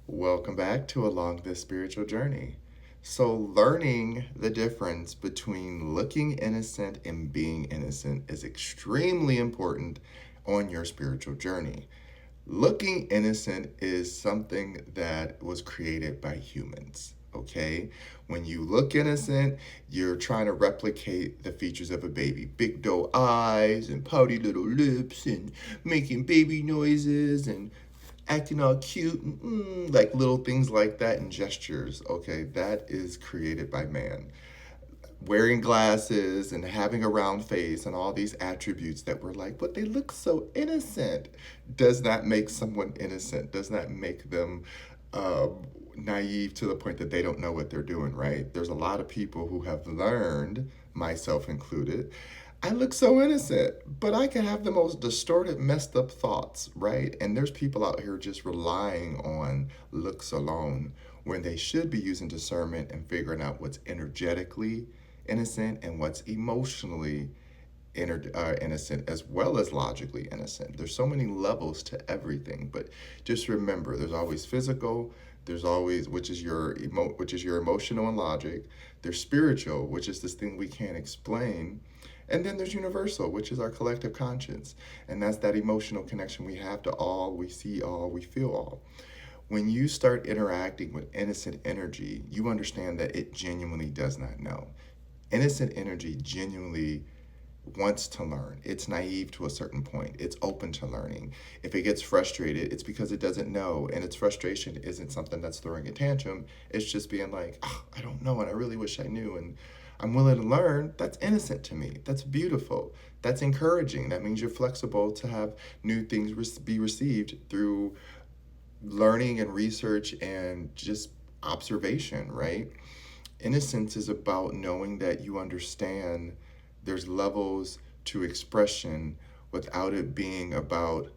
Welcome back to Along This Spiritual Journey. So, learning the difference between looking innocent and being innocent is extremely important on your spiritual journey. Looking innocent is something that was created by humans. Okay? When you look innocent, you're trying to replicate the features of a baby: big doe eyes and pouty little lips and making baby noises and acting all cute and like little things like that and gestures. Okay, that is created by man. Wearing glasses and having a round face and all these attributes that we're like, but they look so innocent. Does that make someone innocent? Does that make them naive to the point that they don't know what they're doing, right? There's a lot of people who have learned, myself included, I look so innocent, but I can have the most distorted, messed up thoughts, right? And there's people out here just relying on looks alone when they should be using discernment and figuring out what's energetically innocent and what's emotionally innocent as well as logically innocent. There's so many levels to everything, but just remember, there's always physical. There's always, which is your emotional and logic. There's spiritual, which is this thing we can't explain, and then there's universal, which is our collective conscience, and that's that emotional connection we have to all. We see all, we feel all. When you start interacting with innocent energy, you understand that it genuinely does not know. Innocent energy genuinely wants to learn. It's naive to a certain point. It's open to learning. If it gets frustrated, it's because it doesn't know. And its frustration isn't something that's throwing a tantrum. It's just being like, oh, I don't know, and I really wish I knew. And I'm willing to learn. That's innocent to me. That's beautiful. That's encouraging. That means you're flexible to have new things be received through learning and research and just observation, right? Innocence is about knowing that you understand there's levels to expression without it being about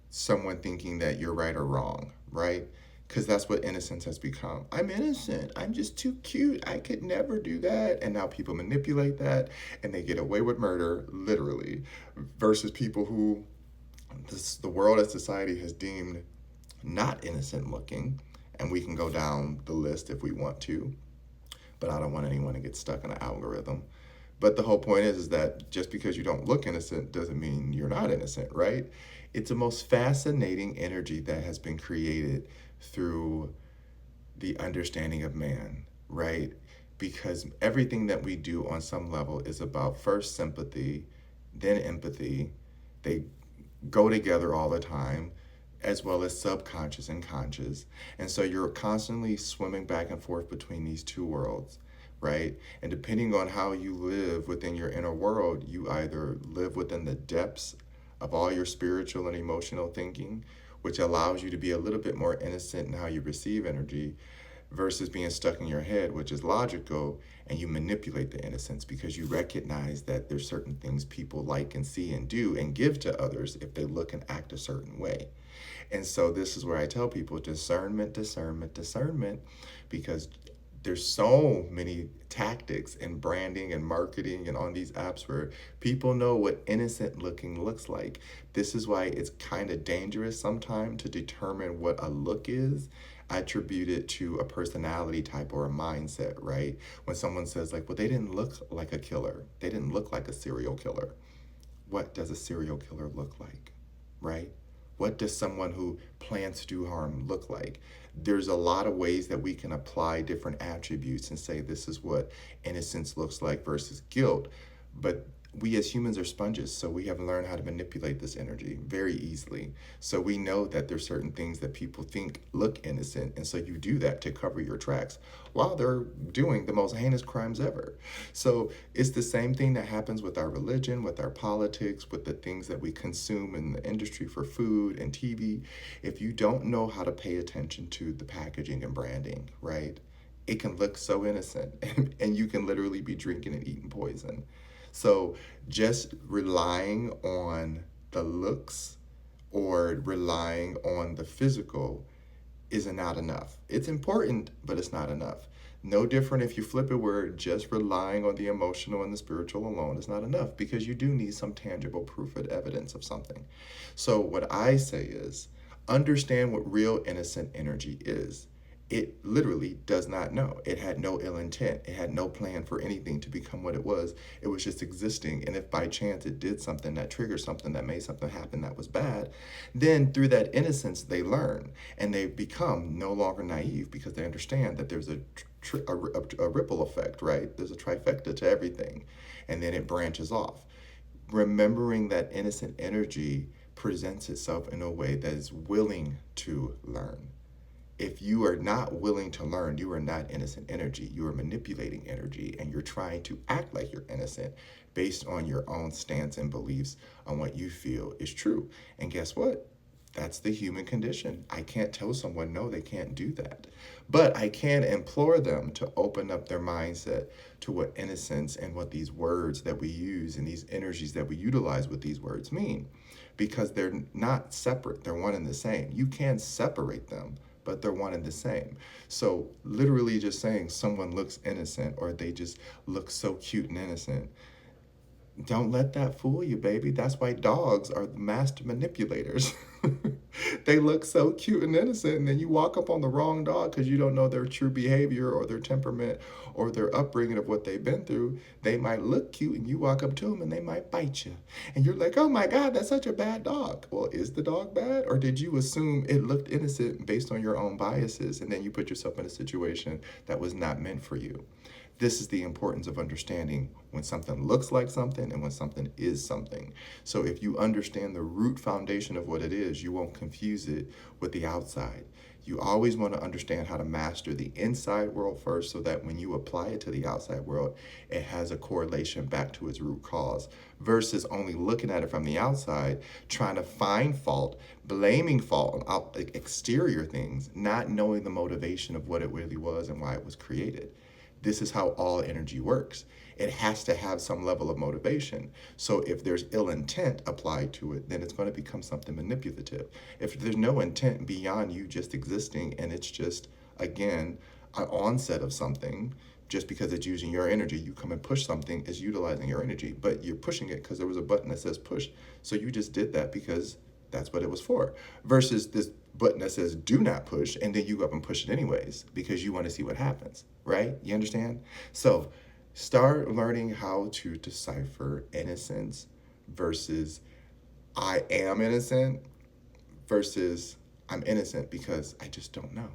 someone thinking that you're right or wrong, right? Because that's what innocence has become. I'm innocent. I'm just too cute. I could never do that. And now people manipulate that and they get away with murder, literally, versus people who the world as society has deemed not innocent looking. And we can go down the list if we want to, but I don't want anyone to get stuck in an algorithm. But the whole point is that just because you don't look innocent doesn't mean you're not innocent, right? It's the most fascinating energy that has been created through the understanding of man, right? Because everything that we do on some level is about first sympathy, then empathy. They go together all the time, as well as subconscious and conscious. And so you're constantly swimming back and forth between these two worlds, right? And depending on how you live within your inner world, you either live within the depths of all your spiritual and emotional thinking, which allows you to be a little bit more innocent in how you receive energy, versus being stuck in your head, which is logical, and you manipulate the innocence because you recognize that there's certain things people like and see and do and give to others if they look and act a certain way. And so this is where I tell people discernment, discernment, discernment, because there's so many tactics in branding and marketing and on these apps where people know what innocent looking looks like. This is why it's kind of dangerous sometimes to determine what a look is. I attribute it to a personality type or a mindset, right? When someone says like, well, they didn't look like a killer. They didn't look like a serial killer. What does a serial killer look like, right? What does someone who plans to do harm look like? There's a lot of ways that we can apply different attributes and say this is what innocence looks like versus guilt. But we as humans are sponges, so we have learned how to manipulate this energy very easily. So we know that there's certain things that people think look innocent, and so you do that to cover your tracks while they're doing the most heinous crimes ever. So it's the same thing that happens with our religion, with our politics, with the things that we consume in the industry for food and TV. If you don't know how to pay attention to the packaging and branding, right? It can look so innocent and you can literally be drinking and eating poison. So just relying on the looks or relying on the physical is not enough. It's important, but it's not enough. No different if you flip it where just relying on the emotional and the spiritual alone is not enough because you do need some tangible proof and evidence of something. So what I say is Understand what real innocent energy is. It literally does not know. It had no ill intent. It had no plan for anything to become what it was. It was just existing. And if by chance it did something that triggered something that made something happen that was bad, then through that innocence, they learn and they become no longer naive because they understand that there's a ripple effect, right? There's a trifecta to everything. And then it branches off. Remembering that innocent energy presents itself in a way that is willing to learn. If you are not willing to learn, you are not innocent energy. You are manipulating energy and you're trying to act like you're innocent based on your own stance and beliefs on what you feel is true. And guess what? That's the human condition. I can't tell someone, no, they can't do that. But I can implore them to open up their mindset to what innocence and what these words that we use and these energies that we utilize with these words mean. Because they're not separate, they're one and the same. You can separate them, but they're one and the same. So literally just saying someone looks innocent or they just look so cute and innocent, don't let that fool you, baby. That's why dogs are the master manipulators. They look so cute and innocent, and then you walk up on the wrong dog because you don't know their true behavior or their temperament or their upbringing of what they've been through. They might look cute, and you walk up to them, and they might bite you. And you're like, oh my God, that's such a bad dog. Well, is the dog bad? Or did you assume it looked innocent based on your own biases, and then you put yourself in a situation that was not meant for you? This is the importance of understanding when something looks like something and when something is something. So if you understand the root foundation of what it is, you won't confuse it with the outside. You always want to understand how to master the inside world first so that when you apply it to the outside world, it has a correlation back to its root cause versus only looking at it from the outside, trying to find fault, blaming fault on exterior things, not knowing the motivation of what it really was and why it was created. This is how all energy works. It has to have some level of motivation. So if there's ill intent applied to it, then it's going to become something manipulative. If there's no intent beyond you just existing and it's just, again, an onset of something, just because it's using your energy, you come and push something, is utilizing your energy, but you're pushing it because there was a button that says push. So you just did that because that's what it was for. Versus this button that says do not push, and then you go up and push it anyways because you want to see what happens, right? You understand? So start learning how to decipher innocence versus I am innocent versus I'm innocent because I just don't know.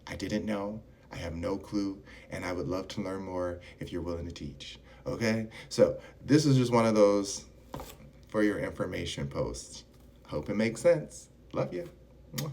I didn't know. I have no clue, and I would love to learn more if you're willing to teach. Okay? So this is just one of those for your information posts. Hope it makes sense. Love you. Mwah.